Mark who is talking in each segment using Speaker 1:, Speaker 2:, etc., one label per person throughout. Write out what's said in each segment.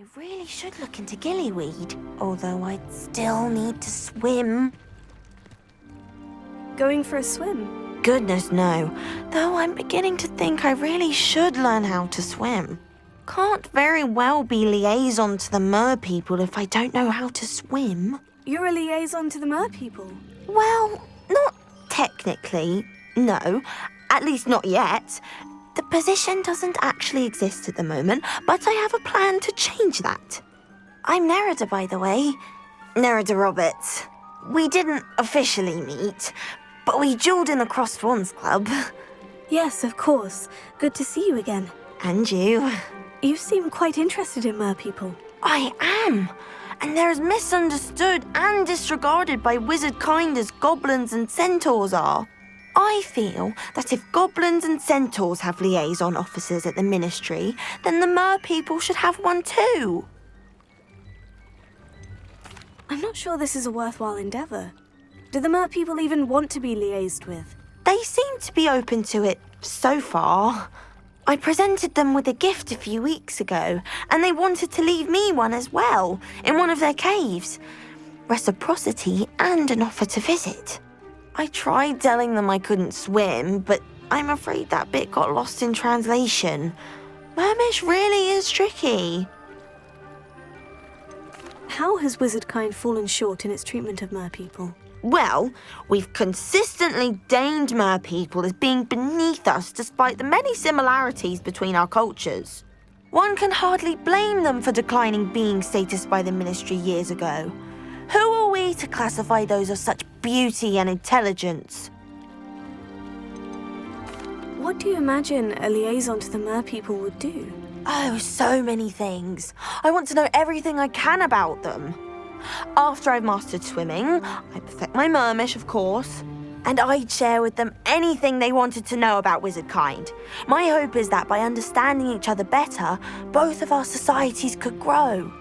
Speaker 1: I really should look into gillyweed, although I'd still need to swim.
Speaker 2: Going for a swim?
Speaker 1: Goodness, no. Though I'm beginning to think I really should learn how to swim. Can't very well be liaison to the mer people if I don't know how to swim.
Speaker 2: You're a liaison to the mer people?
Speaker 1: Well, not technically, no. At least not yet. The position doesn't actually exist at the moment, but I have a plan to change that. I'm Nerida, by the way. Nerida Roberts. We didn't officially meet, but we duelled in the Cross Swans Club.
Speaker 2: Yes, of course. Good to see you again.
Speaker 1: And you.
Speaker 2: You seem quite interested in mer people.
Speaker 1: I am. And they're as misunderstood and disregarded by wizard kind as goblins and centaurs are. I feel that if goblins and centaurs have liaison officers at the ministry, then the mer people should have one too.
Speaker 2: I'm not sure this is a worthwhile endeavour. Do the mer people even want to be liaised with?
Speaker 1: They seem to be open to it so far. I presented them with a gift a few weeks ago, and they wanted to leave me one as well, in one of their caves. Reciprocity and an offer to visit. I tried telling them I couldn't swim, but I'm afraid that bit got lost in translation. Mermish really is tricky.
Speaker 2: How has wizardkind fallen short in its treatment of mer people?
Speaker 1: Well, we've consistently deemed mer people as being beneath us despite the many similarities between our cultures. One can hardly blame them for declining being status by the ministry years ago. Who are we to classify those of such beauty and intelligence?
Speaker 2: What do you imagine a liaison to the mer people would do?
Speaker 1: Oh, so many things. I want to know everything I can about them. After I've mastered swimming, I perfect my mermish, of course, and I'd share with them anything they wanted to know about wizardkind. My hope is that by understanding each other better, both of our societies could grow.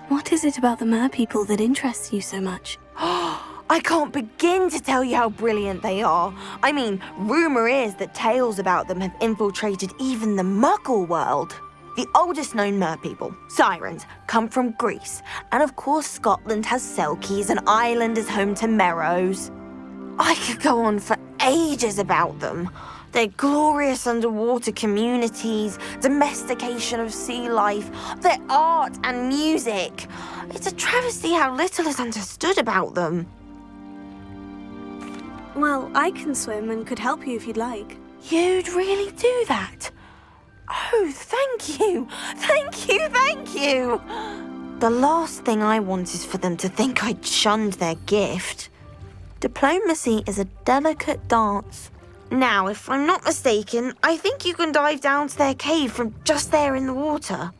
Speaker 2: What is it about the mer people that interests you so much?
Speaker 1: I can't begin to tell you how brilliant they are. I mean, rumour is that tales about them have infiltrated even the Muggle world. The oldest known mer people, sirens, come from Greece. And of course Scotland has Selkies and Ireland is home to Merrows. I could go on for ages about them. Their glorious underwater communities, domestication of sea life, their art and music. It's a travesty how little is understood about them.
Speaker 2: Well, I can swim and could help you if you'd like.
Speaker 1: You'd really do that? Oh, thank you! Thank you, thank you! The last thing I want is for them to think I'd shunned their gift. Diplomacy is a delicate dance. Now, if I'm not mistaken, I think you can dive down to their cave from just there in the water.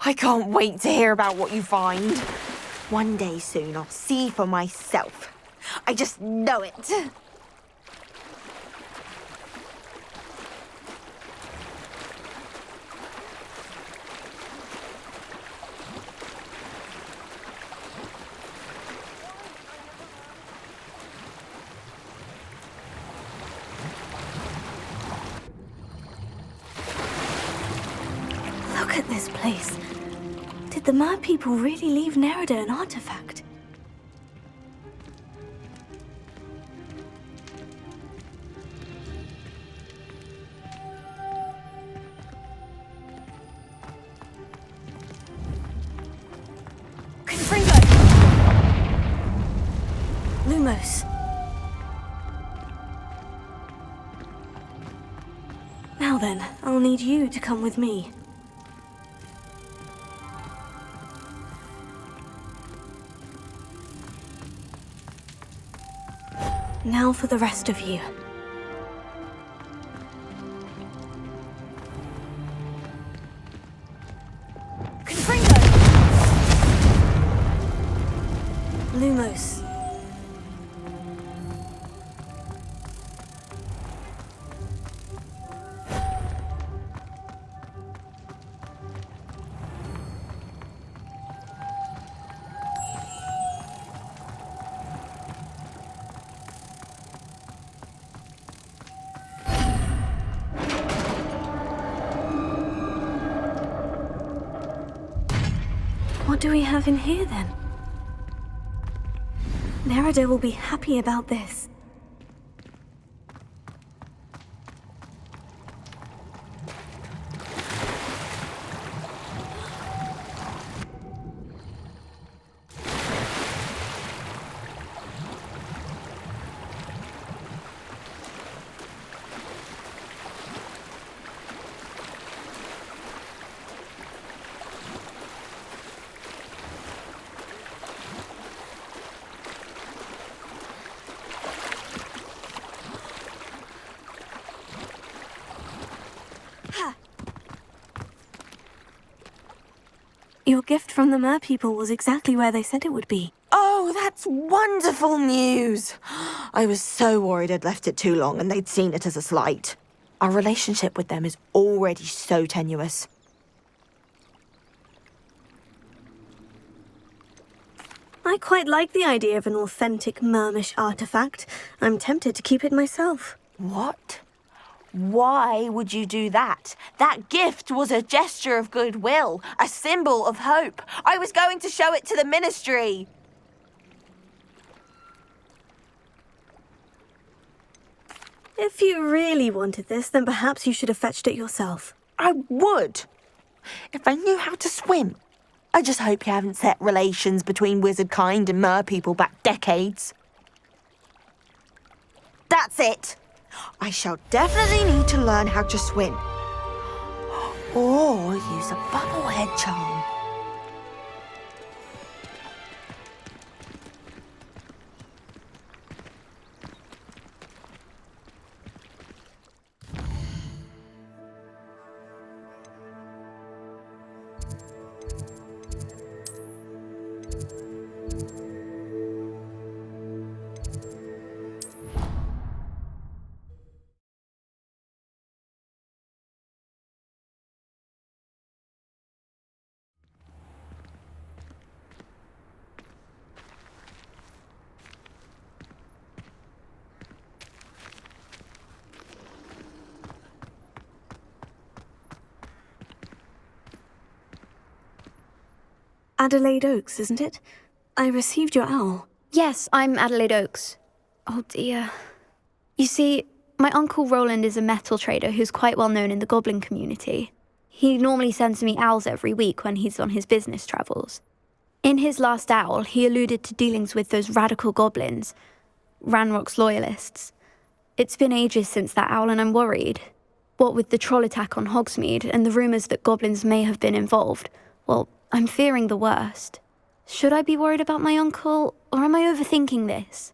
Speaker 1: I can't wait to hear about what you find. One day soon, I'll see for myself. I just know it.
Speaker 2: Look at this place. Did the mer people really leave Nerida an artifact? Lumos. Now then, I'll need you to come with me. Now for the rest of you. Lumos. do we have in here, then? Nerida will be happy about this. Your gift from the Mer people was exactly where they said it would be.
Speaker 1: Oh, that's wonderful news. I was so worried I'd left it too long and they'd seen it as a slight. Our relationship with them is already so tenuous.
Speaker 2: I quite like the idea of an authentic Mermish artifact. I'm tempted to keep it myself.
Speaker 1: What? Why would you do that? That gift was a gesture of goodwill, a symbol of hope. I was going to show it to the ministry.
Speaker 2: If you really wanted this, then perhaps you should have fetched it yourself.
Speaker 1: I would, if I knew how to swim. I just hope you haven't set relations between wizard kind and mer people back decades. That's it. I shall definitely need to learn how to swim. Or use a bubblehead charm.
Speaker 2: Adelaide Oaks, isn't it? I received your owl.
Speaker 3: Yes, I'm Adelaide Oaks. Oh dear. You see, my Uncle Roland is a metal trader who's quite well known in the goblin community. He normally sends me owls every week when he's on his business travels. In his last owl, he alluded to dealings with those radical goblins, Ranrock's loyalists. It's been ages since that owl and I'm worried. What with the troll attack on Hogsmeade and the rumours that goblins may have been involved, well, I'm fearing the worst. Should I be worried about my uncle, or am I overthinking this?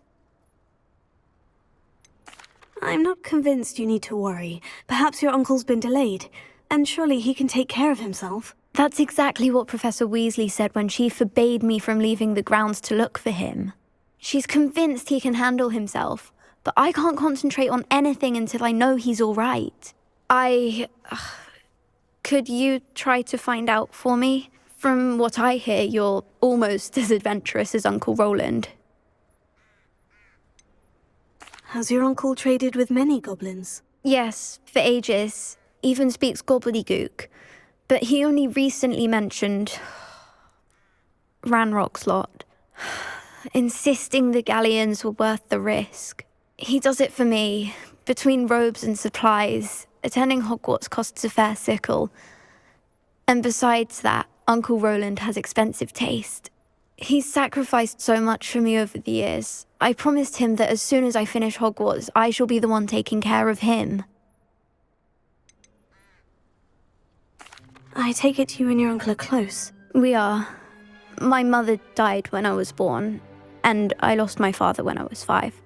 Speaker 2: I'm not convinced you need to worry. Perhaps your uncle's been delayed, and surely he can take care of himself.
Speaker 3: That's exactly what Professor Weasley said when she forbade me from leaving the grounds to look for him. She's convinced he can handle himself, but I can't concentrate on anything until I know he's all right. Could you try to find out for me? From what I hear, you're almost as adventurous as Uncle Roland.
Speaker 2: Has your uncle traded with many goblins?
Speaker 3: Yes, for ages. Even speaks gobbledygook. But he only recently mentioned Ranrock's lot, insisting the galleons were worth the risk. He does it for me. Between robes and supplies, attending Hogwarts costs a fair sickle. And besides that, Uncle Roland has expensive taste. He's sacrificed so much for me over the years. I promised him that as soon as I finish Hogwarts, I shall be the one taking care of him.
Speaker 2: I take it you and your uncle are close.
Speaker 3: We are. My mother died when I was born, and I lost my father when I was 5.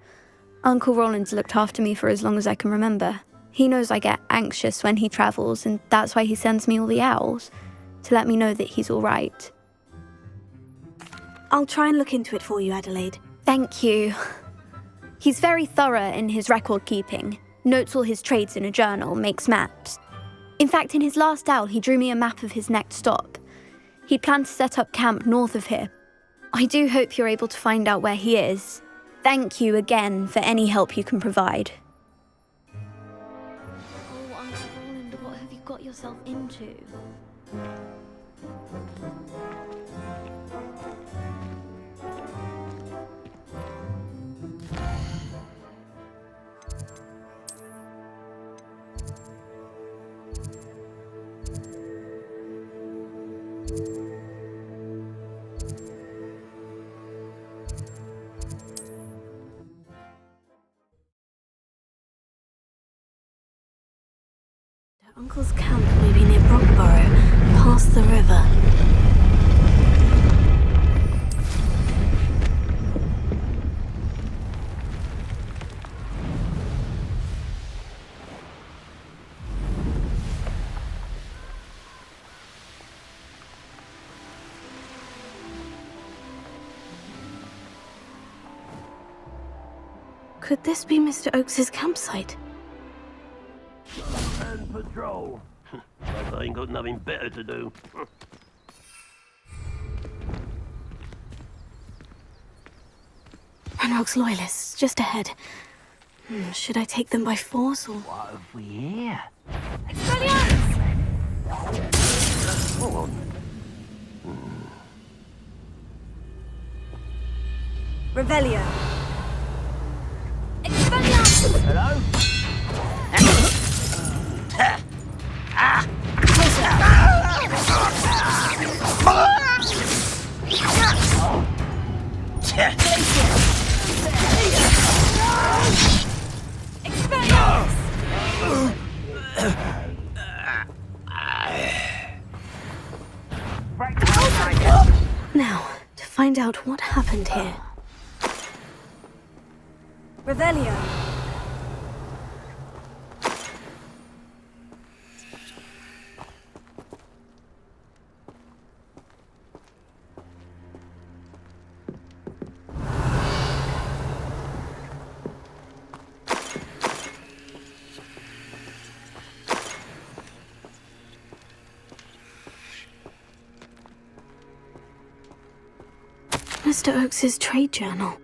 Speaker 3: Uncle Roland's looked after me for as long as I can remember. He knows I get anxious when he travels, and that's why he sends me all the owls, to let me know that he's all right.
Speaker 2: I'll try and look into it for you, Adelaide.
Speaker 3: Thank you. He's very thorough in his record keeping, notes all his trades in a journal, makes maps. In fact, in his last owl, he drew me a map of his next stop. He'd planned to set up camp north of here. I do hope you're able to find out where he is. Thank you again for any help you can provide. Oh, Uncle Roland, what have you got yourself into?
Speaker 2: Uncle's camp may be near Brockborough, past the river. Could this be Mr. Oakes's campsite?
Speaker 4: And patrol. Like I ain't got nothing better to do.
Speaker 2: Ranrock's loyalists, just ahead. Should I take them by force or...
Speaker 4: What have we here?
Speaker 1: Expelliarmus!
Speaker 4: Hold on.
Speaker 1: Revelio! Expelliarmus!
Speaker 4: Hello?
Speaker 2: Now, to find out what happened here.
Speaker 1: Revelio!
Speaker 2: Mr. Oakes's trade journal.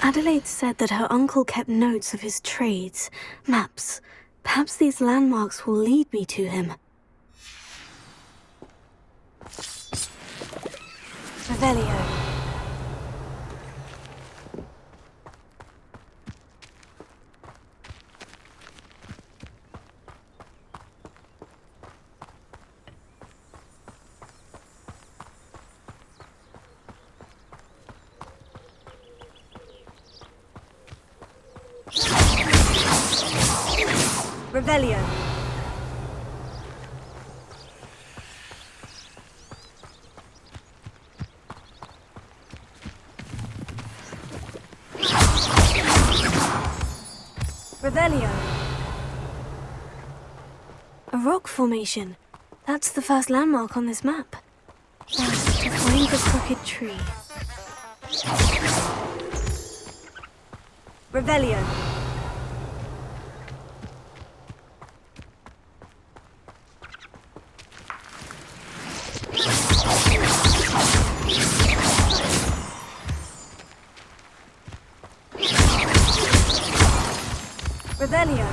Speaker 2: Adelaide said that her uncle kept notes of his trades, maps. Perhaps these landmarks will lead me to him.
Speaker 1: Revelio! Revelio! Revelio!
Speaker 2: A rock formation. That's the first landmark on this map. Now, to find the crooked tree.
Speaker 1: Revelio! Revelio!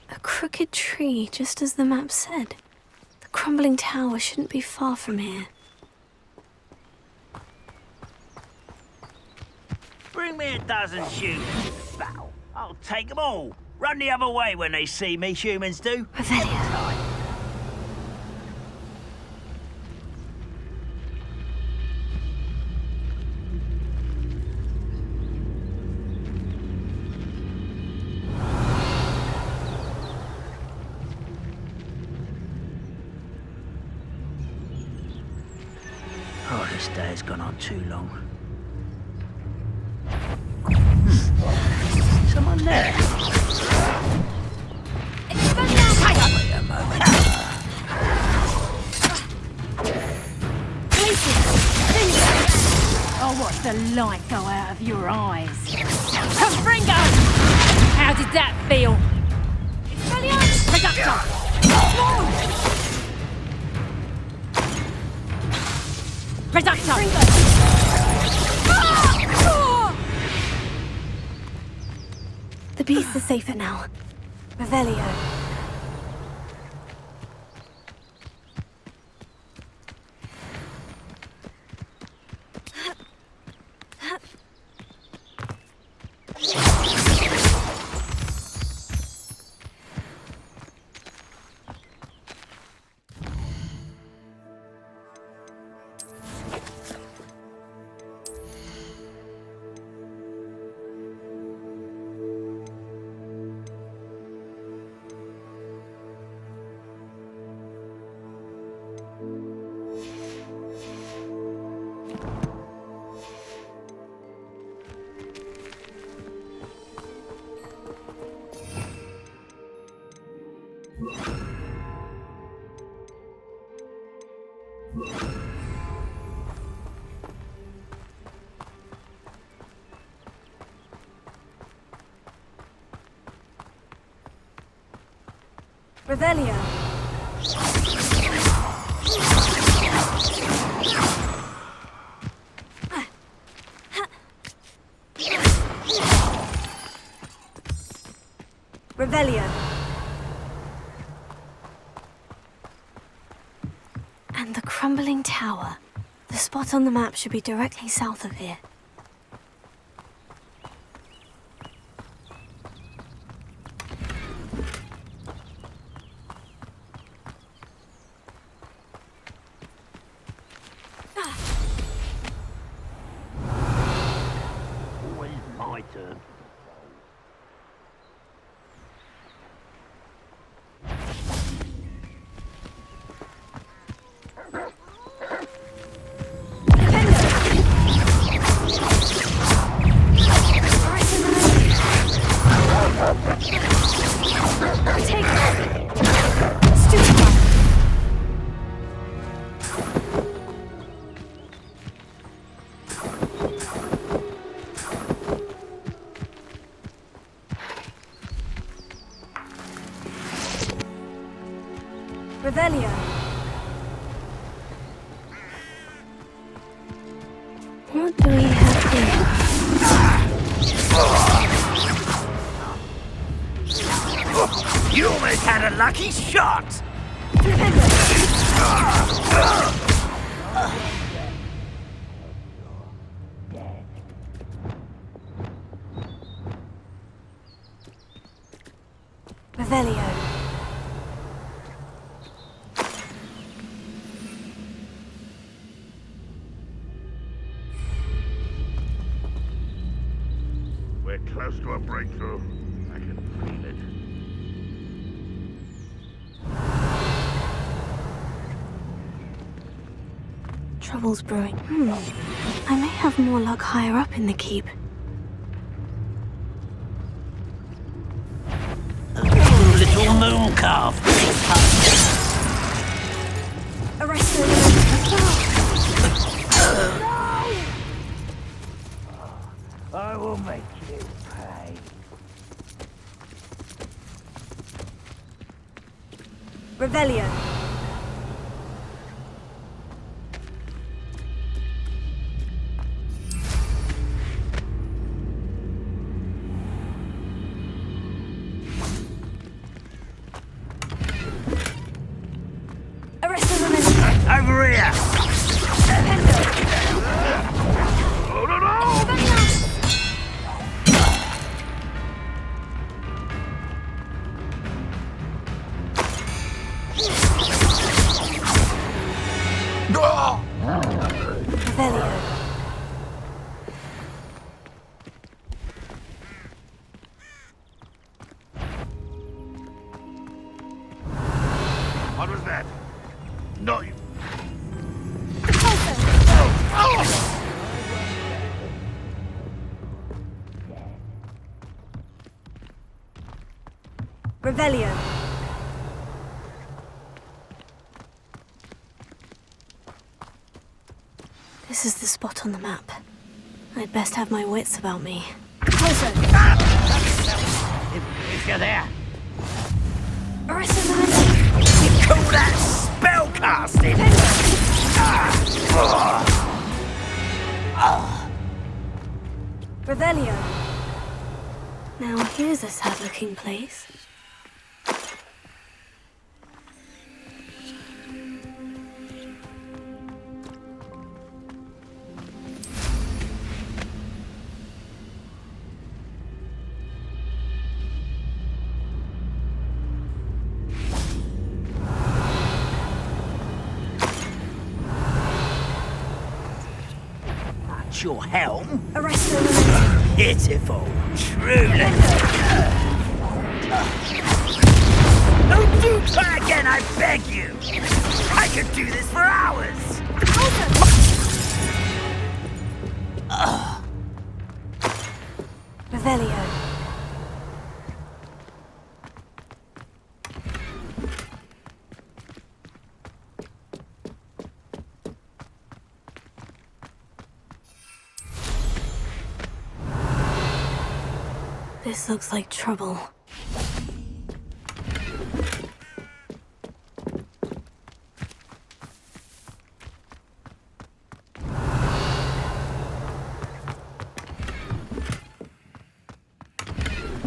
Speaker 2: A crooked tree, just as the map said. The crumbling tower shouldn't be far from here.
Speaker 5: Bring me a dozen humans to battle. I'll take them all. Run the other way when they see me, humans do.
Speaker 2: Revelio.
Speaker 5: Oh, this day has gone on too long. Someone there. Wait a moment.
Speaker 6: Oh, watch the light go out of your eyes. Confringo! How did that feel? Expelliarmus! Reductor! Reducto!
Speaker 2: The beasts are safer now. Revelio. Revelio. Revelio. And the crumbling tower. The spot on the map should be directly south of here.
Speaker 4: Always my turn.
Speaker 2: Revelio. What do we have here?
Speaker 5: You almost had a lucky shot!
Speaker 2: Revelio.
Speaker 7: We're close to a breakthrough. I can feel it.
Speaker 2: Trouble's brewing. I may have more luck higher up in the keep.
Speaker 5: Little moon calf.
Speaker 2: Arrest her.
Speaker 5: I will make you pay.
Speaker 2: Revelio. Arrest her.
Speaker 5: Over here!
Speaker 7: Oh, no, no!
Speaker 2: Revelio.
Speaker 7: What was that? No, you...
Speaker 2: Revelio. This is the spot on the map. I'd best have my wits about me. Closer!
Speaker 5: If you're there.
Speaker 2: Arrest him!
Speaker 5: You call that spell casting?
Speaker 2: Revelio. Now here's a sad-looking place.
Speaker 5: That's your helm?
Speaker 2: Arresto Memento.
Speaker 5: Pitiful. Truly. Don't do that again, I beg you. I could do this for hours.
Speaker 2: Revelio. This looks like trouble.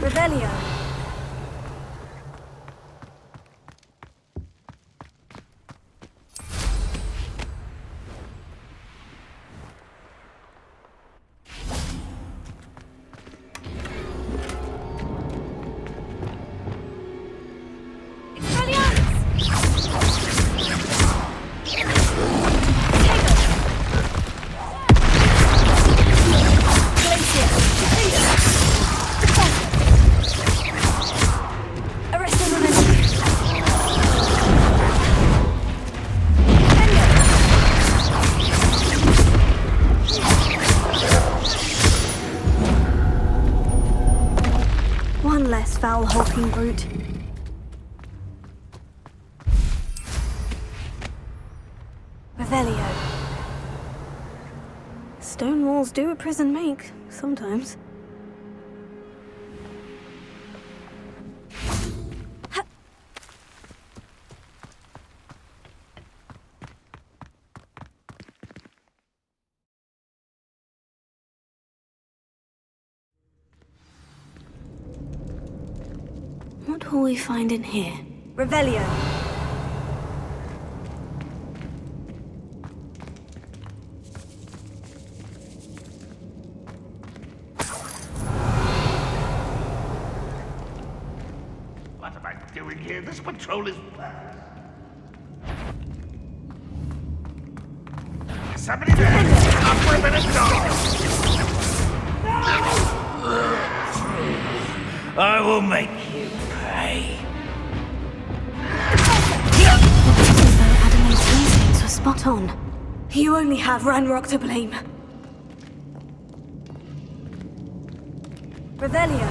Speaker 2: Revelio. One less foul hulking brute. Revelio. Stone walls do a prison make, sometimes. What will we find in here? Revelio.
Speaker 7: What am I doing here? This patrol is... Somebody there! Stop for a minute,
Speaker 5: I will make you pay.
Speaker 2: Adamant's instincts were spot on. You only have Ranrock to blame. Revelio.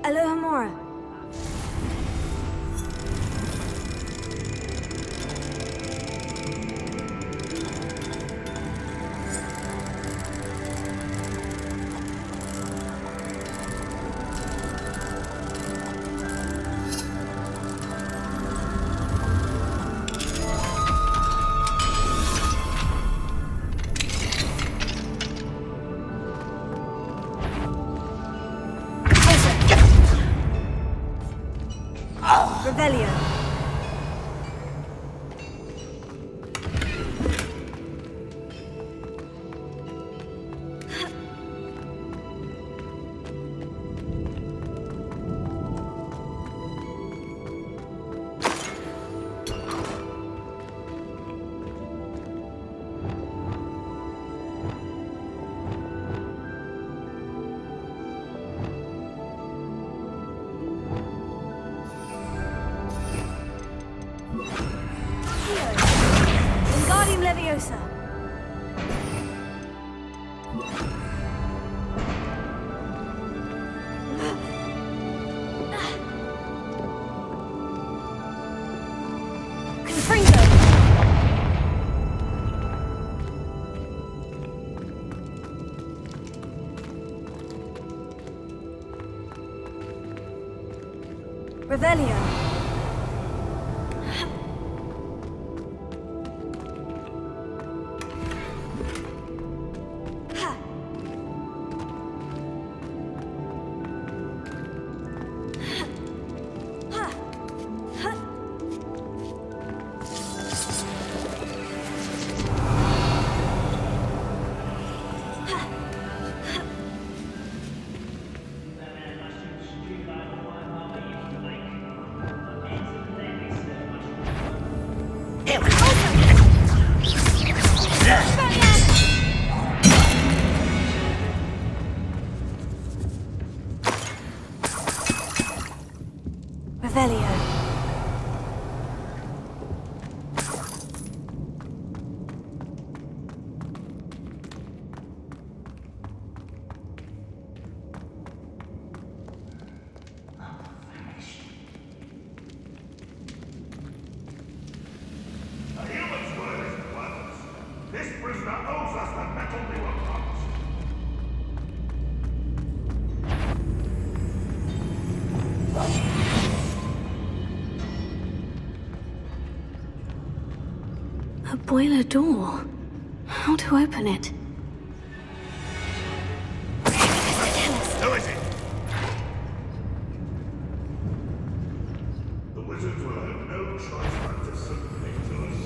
Speaker 2: Alohomora. Revelio. Wingardium Leviosa. Confringo. Revelio. Revelio.
Speaker 7: A human's word is worthless. This prisoner owes us the metal we were promised.
Speaker 2: A boiler door. How to open it?
Speaker 7: Who is it? The wizards will have no choice but to submit to us.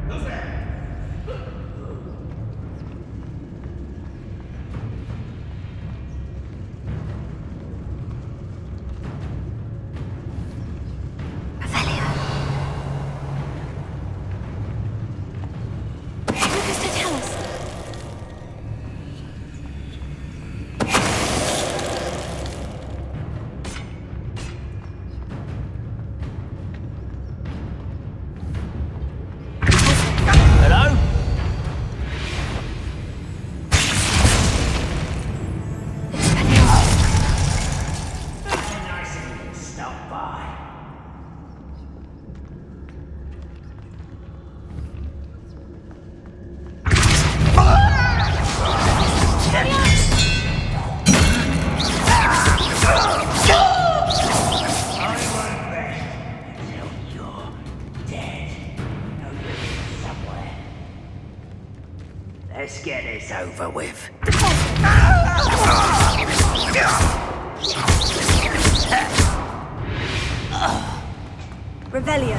Speaker 7: Who's there?
Speaker 2: Lucas to tell us.
Speaker 5: Hello? Nice of you to stop by. Let's get this over with.
Speaker 2: Revelio.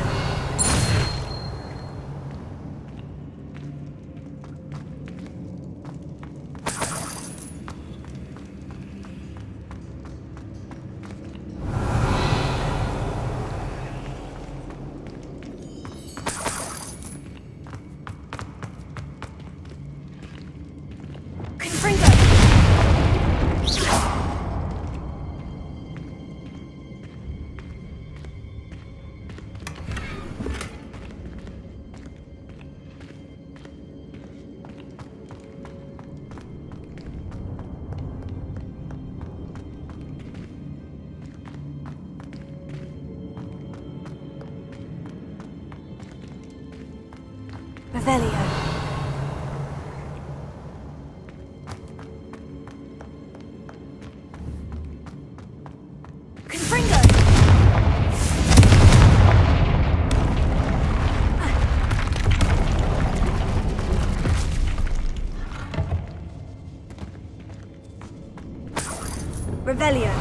Speaker 2: Confringo. Revelio. Confringo. Revelio.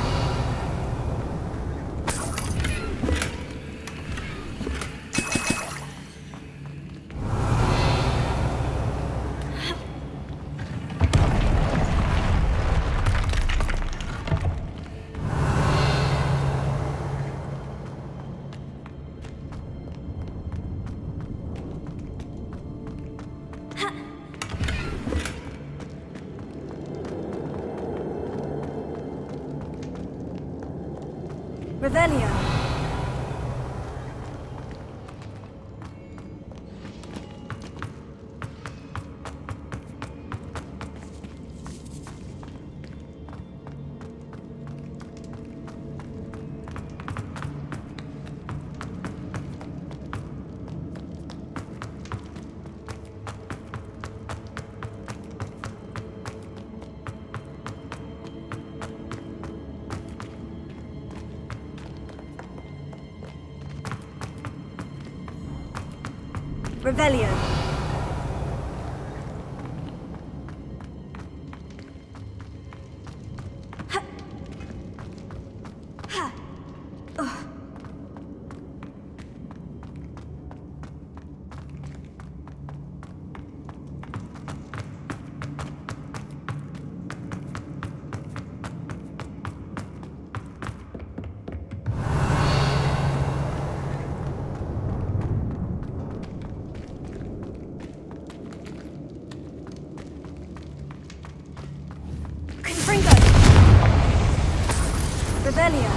Speaker 2: Revelio. Revelio. Confringo! Revelio!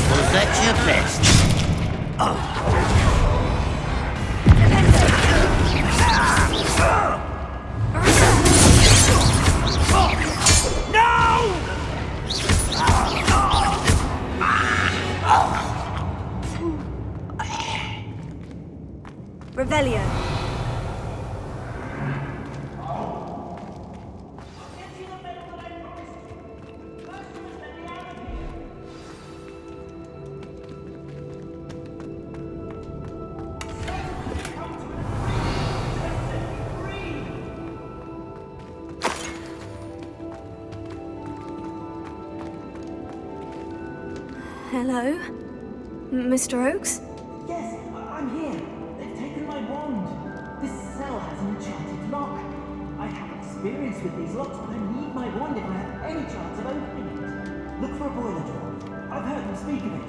Speaker 5: Was that your best?
Speaker 2: Revelio. Hello? Mr. Oakes?
Speaker 8: Yes, I'm here. They've taken my wand. This cell has an enchanted lock. I have experience with these locks, but I need my wand if I have any chance of opening it. Look for a boiler door. I've heard them speak of it.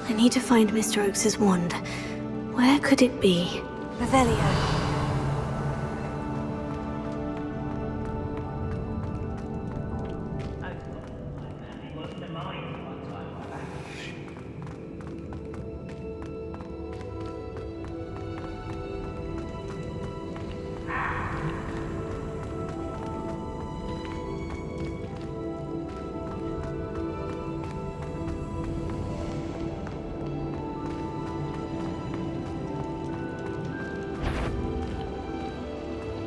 Speaker 2: I need to find Mr. Oakes' wand. Where could it be? Revelio.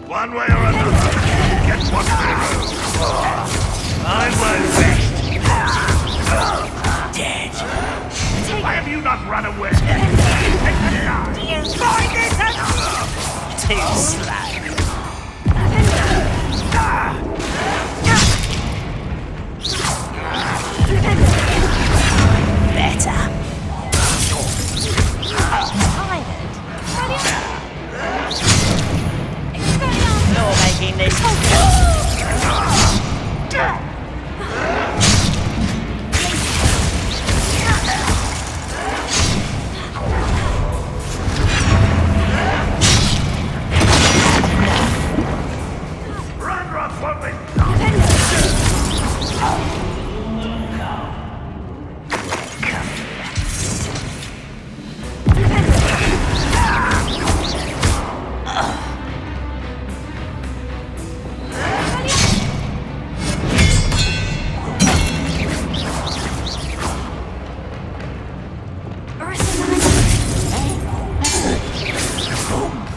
Speaker 7: One way or another, get what they owe. I won't rest.
Speaker 5: Dead.
Speaker 7: Why have you not run away?
Speaker 5: Too slow. Better. You're making this.
Speaker 7: Run, woman!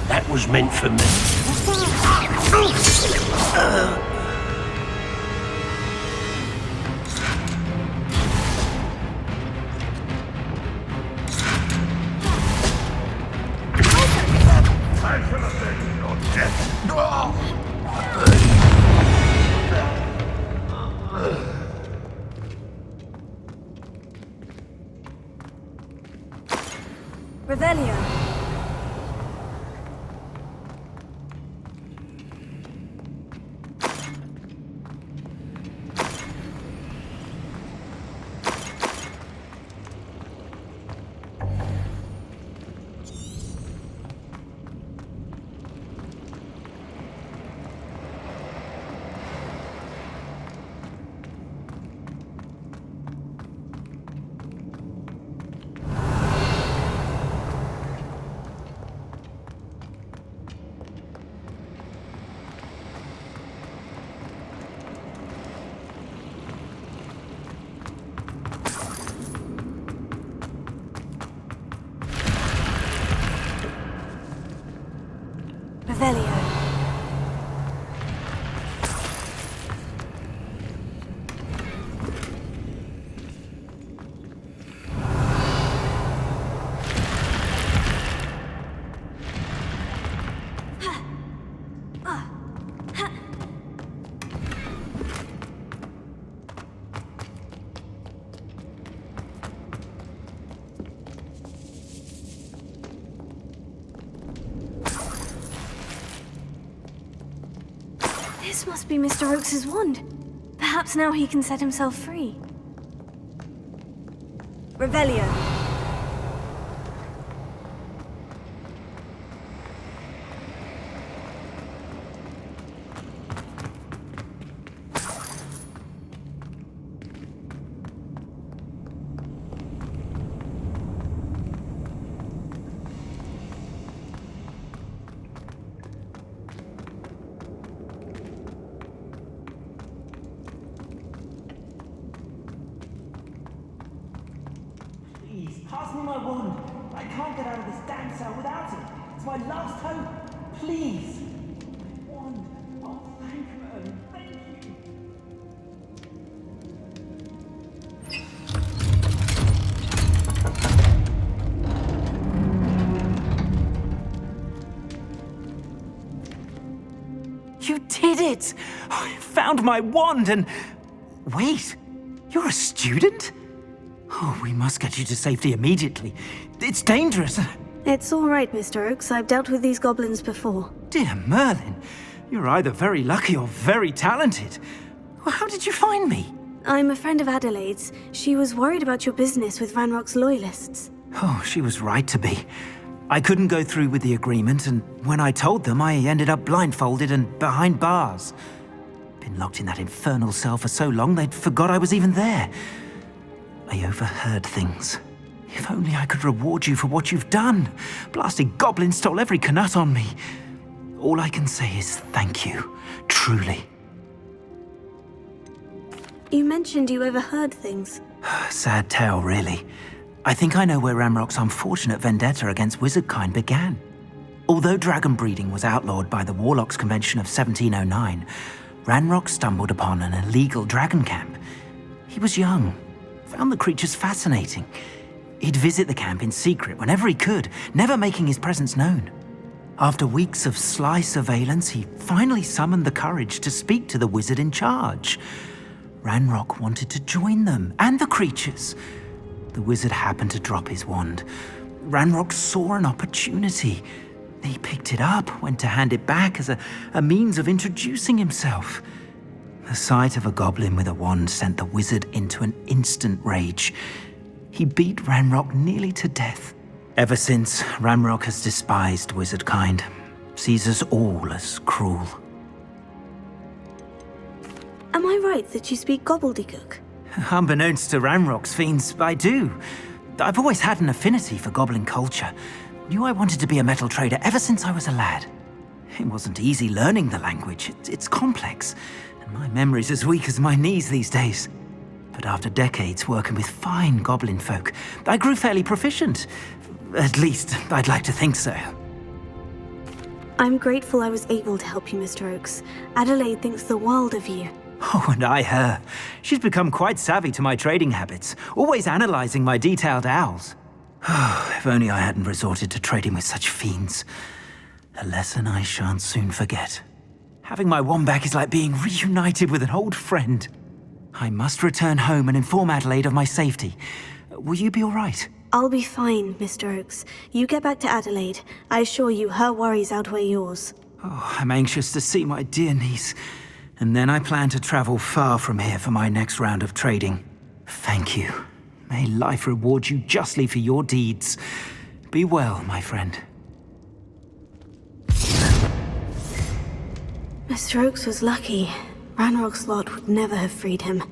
Speaker 4: That was meant for me.
Speaker 7: I shall avenge your death.
Speaker 2: Revelio. Revelio. This must be Mr. Oakes's wand. Perhaps now he can set himself free. Revelio.
Speaker 8: Please, pass me my wand. I can't get out of this damn cell without it. It's my last hope. Please. My wand. Oh, thank Merlin. Thank you.
Speaker 9: You did it! I found my wand and... Wait, you're a student? Oh, we must get you to safety immediately. It's dangerous.
Speaker 2: It's all right, Mr. Oakes. I've dealt with these goblins before.
Speaker 9: Dear Merlin, you're either very lucky or very talented. Well, how did you find me?
Speaker 2: I'm a friend of Adelaide's. She was worried about your business with Ranrock's loyalists.
Speaker 9: Oh, she was right to be. I couldn't go through with the agreement, and when I told them, I ended up blindfolded and behind bars. Been locked in that infernal cell for so long, they'd forgot I was even there. I overheard things. If only I could reward you for what you've done. Blasted goblins stole every knut on me. All I can say is thank you, truly.
Speaker 2: You mentioned you overheard things.
Speaker 9: Sad tale, really. I think I know where Ranrock's unfortunate vendetta against wizardkind began. Although dragon breeding was outlawed by the Warlocks Convention of 1709, Ranrock stumbled upon an illegal dragon camp. He was young, found the creatures fascinating. He'd visit the camp in secret whenever he could, never making his presence known. After weeks of sly surveillance, he finally summoned the courage to speak to the wizard in charge. Ranrock wanted to join them, and the creatures. The wizard happened to drop his wand. Ranrock saw an opportunity. He picked it up, went to hand it back as a means of introducing himself. The sight of a goblin with a wand sent the wizard into an instant rage. He beat Ranrock nearly to death. Ever since, Ranrock has despised wizardkind, sees us all as cruel.
Speaker 2: Am I right that you speak gobbledygook?
Speaker 9: Unbeknownst to Ranrock's fiends, I do. I've always had an affinity for goblin culture. Knew I wanted to be a metal trader ever since I was a lad. It wasn't easy learning the language. It's complex, and my memory's as weak as my knees these days. But after decades working with fine goblin folk, I grew fairly proficient. At least, I'd like to think so.
Speaker 2: I'm grateful I was able to help you, Mr. Oakes. Adelaide thinks the world of you.
Speaker 9: Oh, and I her. She's become quite savvy to my trading habits, always analyzing my detailed owls. If only I hadn't resorted to trading with such fiends. A lesson I shan't soon forget. Having my wand back is like being reunited with an old friend. I must return home and inform Adelaide of my safety. Will you be all right?
Speaker 2: I'll be fine, Mr. Oakes. You get back to Adelaide. I assure you, her worries outweigh yours.
Speaker 9: Oh, I'm anxious to see my dear niece. And then I plan to travel far from here for my next round of trading. Thank you. May life reward you justly for your deeds. Be well, my friend.
Speaker 2: Mr. Oakes was lucky. Ranrock's lot would never have freed him.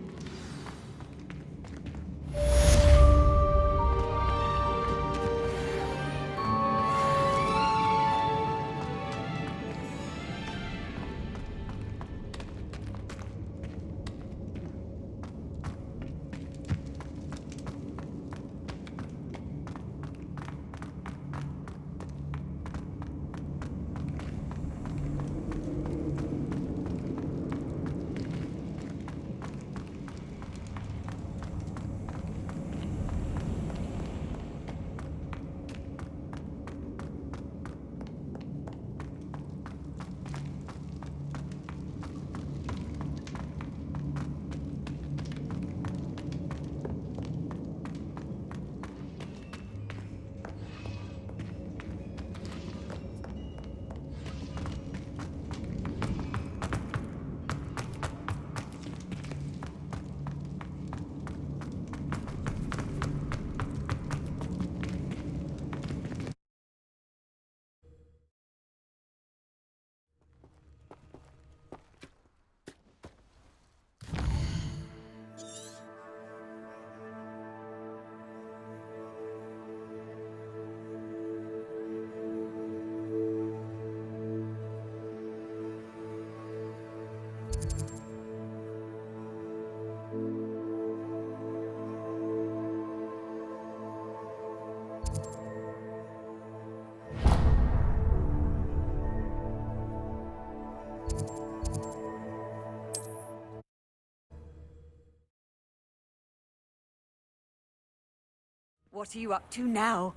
Speaker 6: What are you up to now?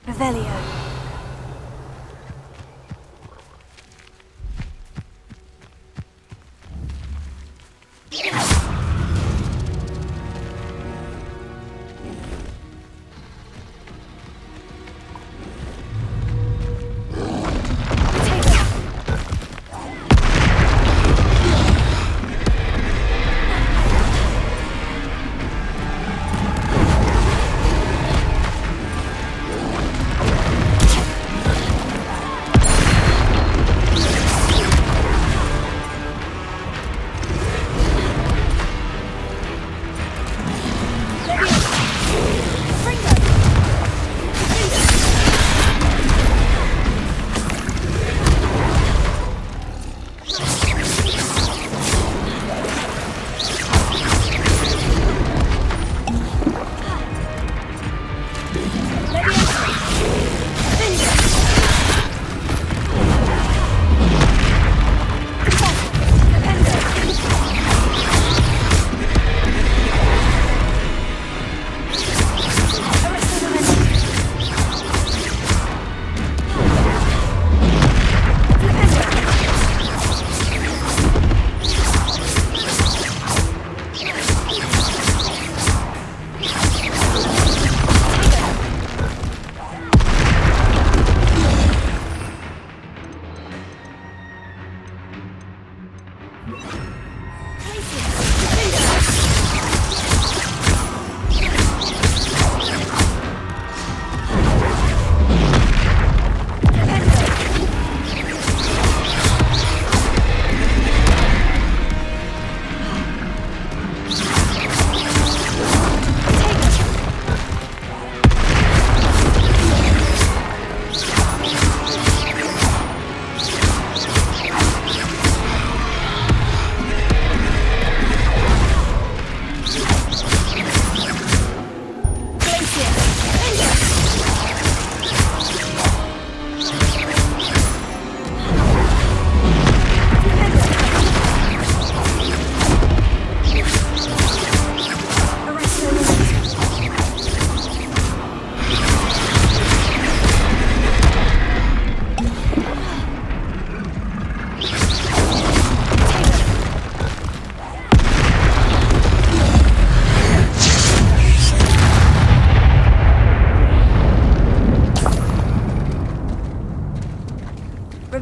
Speaker 2: Revelio.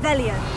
Speaker 2: Revelio.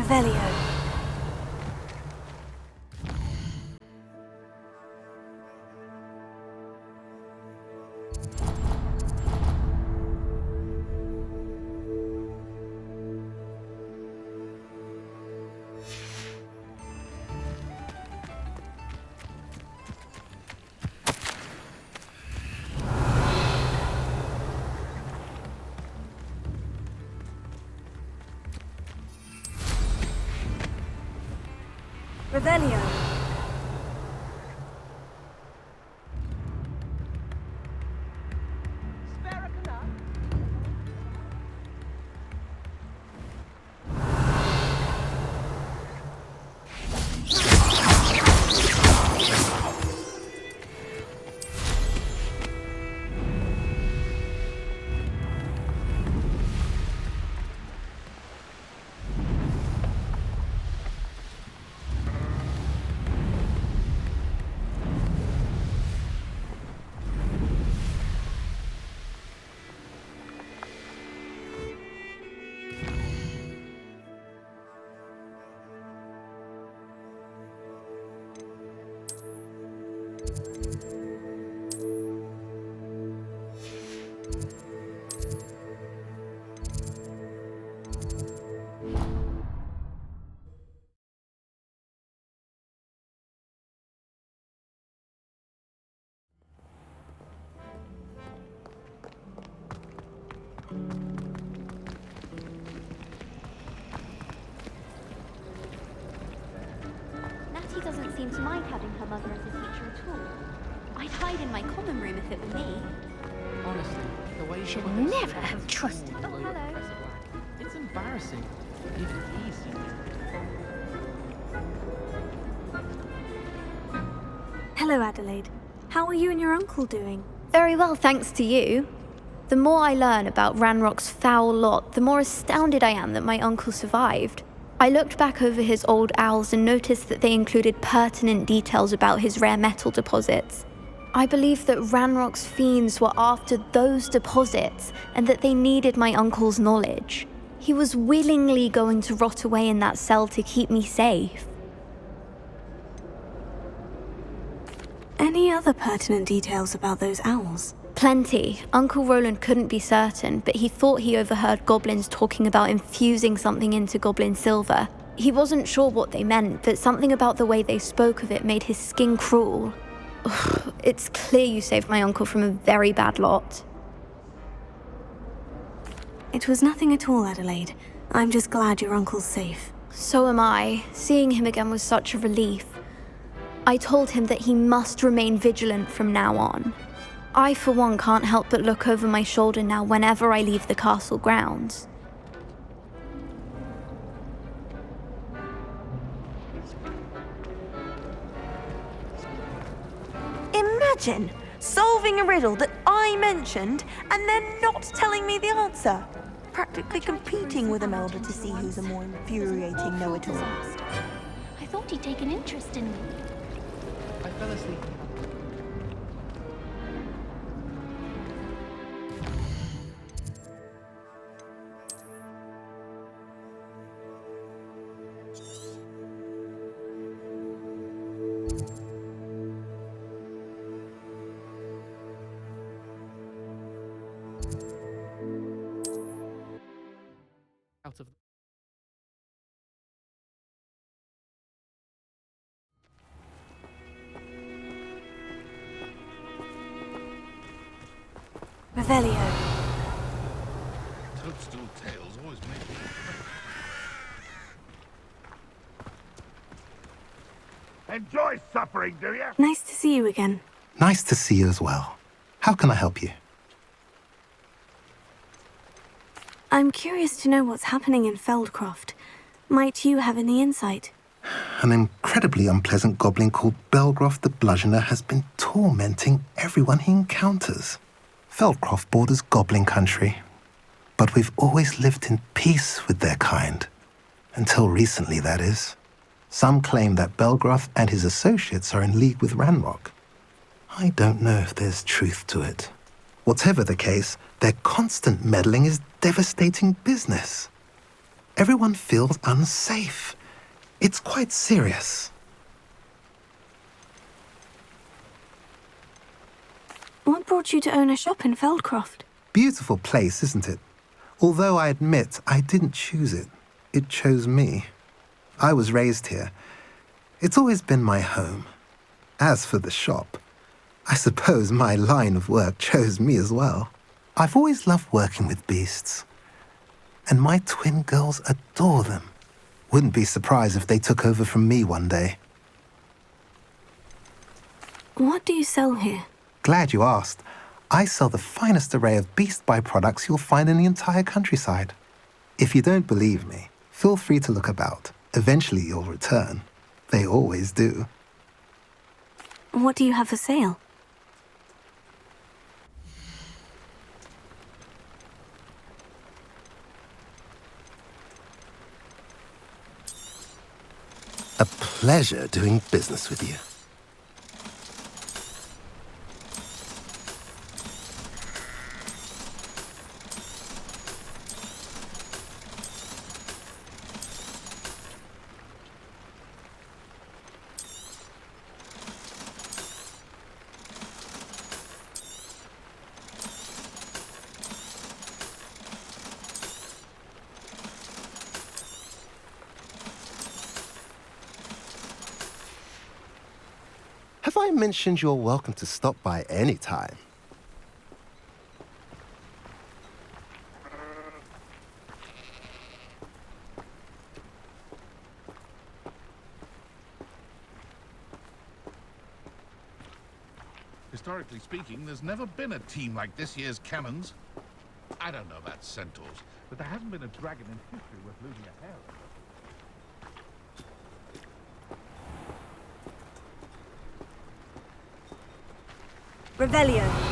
Speaker 2: Revelio. Revelio.
Speaker 3: Natty doesn't seem to mind having her mother as a teacher at all. I'd hide in my common room if it were me.
Speaker 10: Honestly, the way
Speaker 6: Should never have trusted.
Speaker 3: Oh, hello.
Speaker 10: It's embarrassing. Even he's seen it.
Speaker 2: Hello, Adelaide. How are you and your uncle doing?
Speaker 3: Very well, thanks to you. The more I learn about Ranrock's foul lot, the more astounded I am that my uncle survived. I looked back over his old owls and noticed that they included pertinent details about his rare metal deposits. I believe that Ranrock's fiends were after those deposits and that they needed my uncle's knowledge. He was willingly going to rot away in that cell to keep me safe.
Speaker 2: Any other pertinent details about those owls?
Speaker 3: Plenty. Uncle Roland couldn't be certain, but he thought he overheard goblins talking about infusing something into goblin silver. He wasn't sure what they meant, but something about the way they spoke of it made his skin crawl. Ugh, it's clear you saved my uncle from a very bad lot.
Speaker 2: It was nothing at all, Adelaide. I'm just glad your uncle's safe.
Speaker 3: So am I. Seeing him again was such a relief. I told him that he must remain vigilant from now on. I, for one, can't help but look over my shoulder now whenever I leave the castle grounds.
Speaker 1: Imagine solving a riddle that I mentioned and then not telling me the answer. Practically competing with Imelda to see who's a more infuriating know-it-all.
Speaker 6: I thought he'd take an interest in me.
Speaker 10: I fell asleep. Out of
Speaker 2: Revelio.
Speaker 7: Toadstool tails always make me... Enjoy suffering, do you?
Speaker 2: Nice to see you again.
Speaker 11: Nice to see you as well. How can I help you?
Speaker 2: I'm curious to know what's happening in Feldcroft. Might you have any insight?
Speaker 11: An incredibly unpleasant goblin called Belgroth the Bludgeoner has been tormenting everyone he encounters. Feldcroft borders goblin country, but we've always lived in peace with their kind. Until recently, that is. Some claim that Belgroth and his associates are in league with Ranrock. I don't know if there's truth to it. Whatever the case, their constant meddling is devastating business. Everyone feels unsafe. It's quite serious.
Speaker 2: What brought you to own a shop in Feldcroft?
Speaker 11: Beautiful place, isn't it? Although I admit I didn't choose it. It chose me. I was raised here. It's always been my home. As for the shop, I suppose my line of work chose me as well. I've always loved working with beasts, and my twin girls adore them. Wouldn't be surprised if they took over from me one day.
Speaker 2: What do you sell here?
Speaker 11: Glad you asked. I sell the finest array of beast byproducts you'll find in the entire countryside. If you don't believe me, feel free to look about. Eventually you'll return. They always do.
Speaker 2: What do you have for sale?
Speaker 11: A pleasure doing business with you. Have I mentioned you're welcome to stop by any time?
Speaker 7: Historically speaking, there's never been a team like this year's cannons. I don't know about centaurs, but there hasn't been a dragon in history worth losing a hair over.
Speaker 2: Revelio.